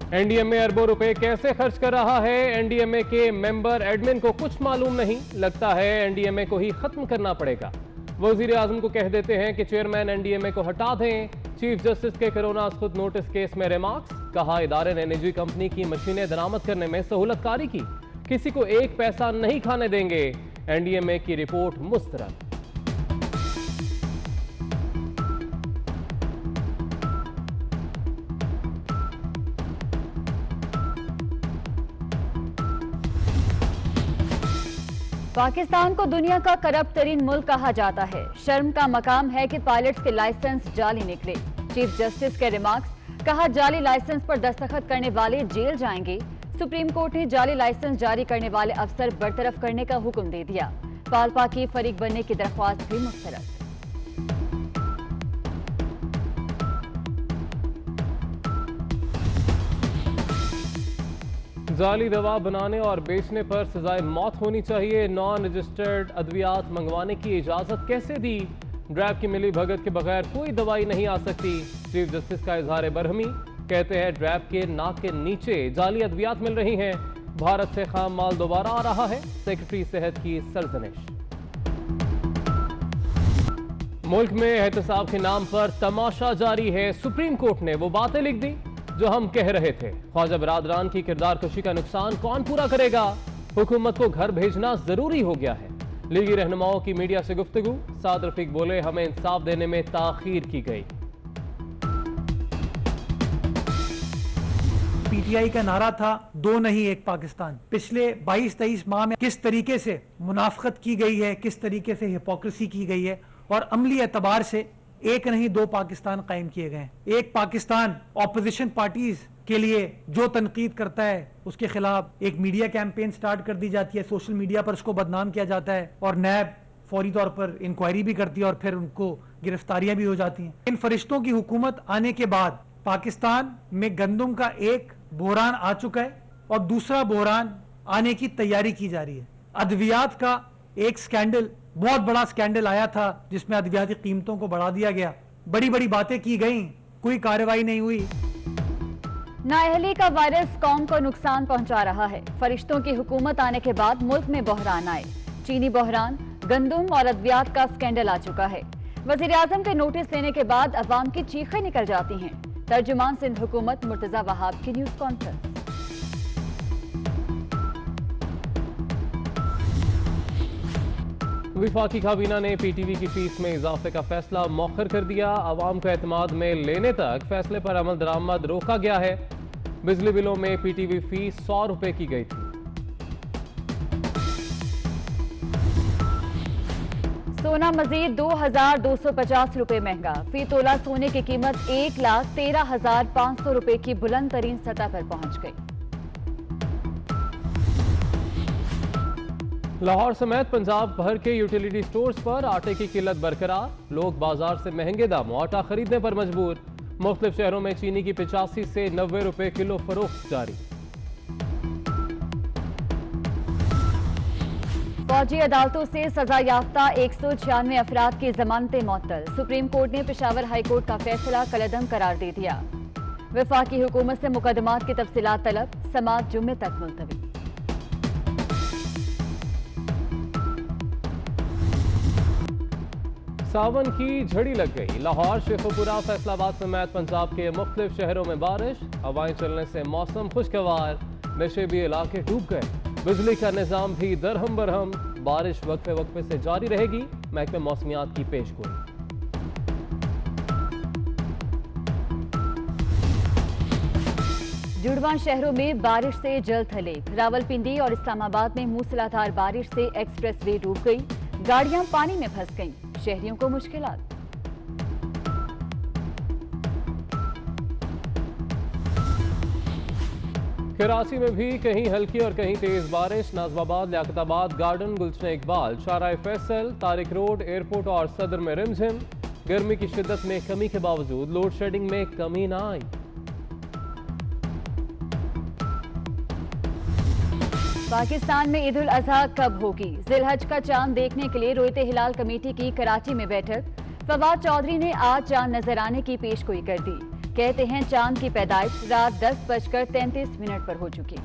NDMA अरबों रुपए कैसे खर्च कर रहा है? एनडीएमए के मेंबर एडमिन को कुछ मालूम नहीं। लगता है एनडीएमए को ही खत्म करना पड़ेगा। वजीर आजम को कह देते हैं कि चेयरमैन एनडीएमए को हटा दें। चीफ जस्टिस के कोरोना खुद नोटिस केस में रिमार्क्स। कहा इदारे ने निजी कंपनी की मशीनें दरामद करने में सहूलतकारी की। किसी को एक पैसा नहीं खाने देंगे। एनडीएमए की रिपोर्ट मुस्तरद। पाकिस्तान को दुनिया का करप्ट तरीन मुल्क कहा जाता है। शर्म का मकाम है कि पायलट्स के लाइसेंस जाली निकले। चीफ जस्टिस के रिमार्क्स। कहा जाली लाइसेंस पर दस्तखत करने वाले जेल जाएंगे। सुप्रीम कोर्ट ने जाली लाइसेंस जारी करने वाले अफसर बरतरफ करने का हुक्म दे दिया। पालपा की फरीक बनने की दरख्वास्त भी मुस्तरद। जाली दवा बनाने और बेचने पर सजाए मौत होनी चाहिए। नॉन रजिस्टर्ड अद्वियात मंगवाने की इजाजत कैसे दी? ड्रैब की मिली भगत के बगैर कोई दवाई नहीं आ सकती। चीफ जस्टिस का इजहार बरहमी। कहते हैं ड्रैब के नाक के नीचे जाली अद्वियात मिल रही हैं। भारत से खाम माल दोबारा आ रहा है। सेक्रेटरी सेहत की सरजनिश। मुल्क में एहतसाब के नाम पर तमाशा जारी है। सुप्रीम कोर्ट ने वो बातें लिख दी जो हम कह रहे थे। ख्वाजा बरादरान की किरदार कशी का नुकसान कौन पूरा करेगा? हुकूमत को घर भेजना जरूरी हो गया है। लीगी रहनुमाओं की मीडिया से गुफ्तगू। साद रफीक बोले हमें इंसाफ देने में ताखीर की गई। पीटीआई का नारा था दो नहीं एक पाकिस्तान। पिछले 22-23 माह में किस तरीके से मुनाफकत की गई है, किस तरीके से हिपोक्रेसी की गई है और अमली एतबार से एक नहीं दो पाकिस्तान कायम किए गए। एक पाकिस्तान ऑपोजिशन पार्टीज के लिए जो तनकीद करता है उसके खिलाफ एक मीडिया कैंपेन स्टार्ट कर दी जाती है। सोशल मीडिया पर उसको बदनाम किया जाता है और नैब फौरी तौर पर इंक्वायरी भी करती है और फिर उनको गिरफ्तारियां भी हो जाती हैं। इन फरिश्तों की हुकूमत आने के बाद पाकिस्तान में गंदम का एक बहरान आ चुका है और दूसरा बहरान आने की तैयारी की जा रही है। अद्वियात का एक स्कैंडल, बहुत बड़ा स्कैंडल आया था जिसमें अद्वियाती कीमतों को बढ़ा दिया गया। बड़ी बड़ी बातें की गई, कोई कार्रवाई नहीं हुई। नाअहली का वायरस कौम को नुकसान पहुंचा रहा है। फरिश्तों की हुकूमत आने के बाद मुल्क में बहरान आए। चीनी बहरान, गंदम और अद्वियात का स्कैंडल आ चुका है। वजीर आजम के नोटिस लेने के बाद अवाम की चीखें निकल जाती हैं। तर्जुमान सिंध हुकूमत मुर्तजा वहाब की न्यूज कॉन्फ्रेंस। विफाकी काबीना ने पीटीवी की फीस में इजाफे का फैसला मौखर कर दिया। आवाम को एतमाद में लेने तक फैसले पर अमल दरामद रोका गया है। बिजली बिलों में पीटीवी फीस 100 रुपए की गई थी। सोना मजीद 2250 रुपए महंगा। फी तोला सोने की कीमत 1,13,500 रुपए की बुलंद तरीन सतह पर पहुंच गई। लाहौर समेत पंजाब भर के यूटिलिटी स्टोर्स पर आटे की किल्लत बरकरार। लोग बाजार से महंगे दामों आटा खरीदने पर मजबूर। मुख्तलिफ शहरों में चीनी की 85 से 90 रुपए किलो फरोख्त जारी। फौजी अदालतों से सजा याफ्ता 196 अफराद की जमानतें मुअत्तल। सुप्रीम कोर्ट ने पेशावर हाई कोर्ट का फैसला कलअदम करार दे दिया। वफाकी हुकूमत से मुकदमात की तफसीलात तलब। समाअत जुम्मे तक मुलतवी। सावन की झड़ी लग गई। लाहौर, शेखुपुरा, फैसलाबाद समेत पंजाब के मुख्तलिफ शहरों में बारिश। हवाएं चलने से मौसम खुशगवार। नशेबी इलाके डूब गए। बिजली का निजाम भी दरहम बरहम। बारिश वक्फे वक्फे से जारी रहेगी। महकमे मौसमियात की पेशगोई। जुड़वां शहरों में बारिश से जल थले। रावलपिंडी और इस्लामाबाद में मूसलाधार बारिश से एक्सप्रेस वे डूब गई। गाड़ियां पानी में फंस गईं। शहरियों को मुश्किलात। कराची में भी कहीं हल्की और कहीं तेज बारिश। नाजमाबाद, लियाकताबाद, गार्डन, गुलशन इकबाल, शाहराह फैसल, तारिक रोड, एयरपोर्ट और सदर में रिमझिम। गर्मी की शिद्दत में कमी के बावजूद लोड शेडिंग में कमी ना आई। पाकिस्तान में ईद उल अजहा कब होगी? जिलहज का चांद देखने के लिए रोयते हिलाल कमेटी की कराची में बैठक। फवाद चौधरी ने आज चांद नजर आने की पेशगोई कर दी। कहते हैं चांद की पैदाइश रात 10:33 पर हो चुकी।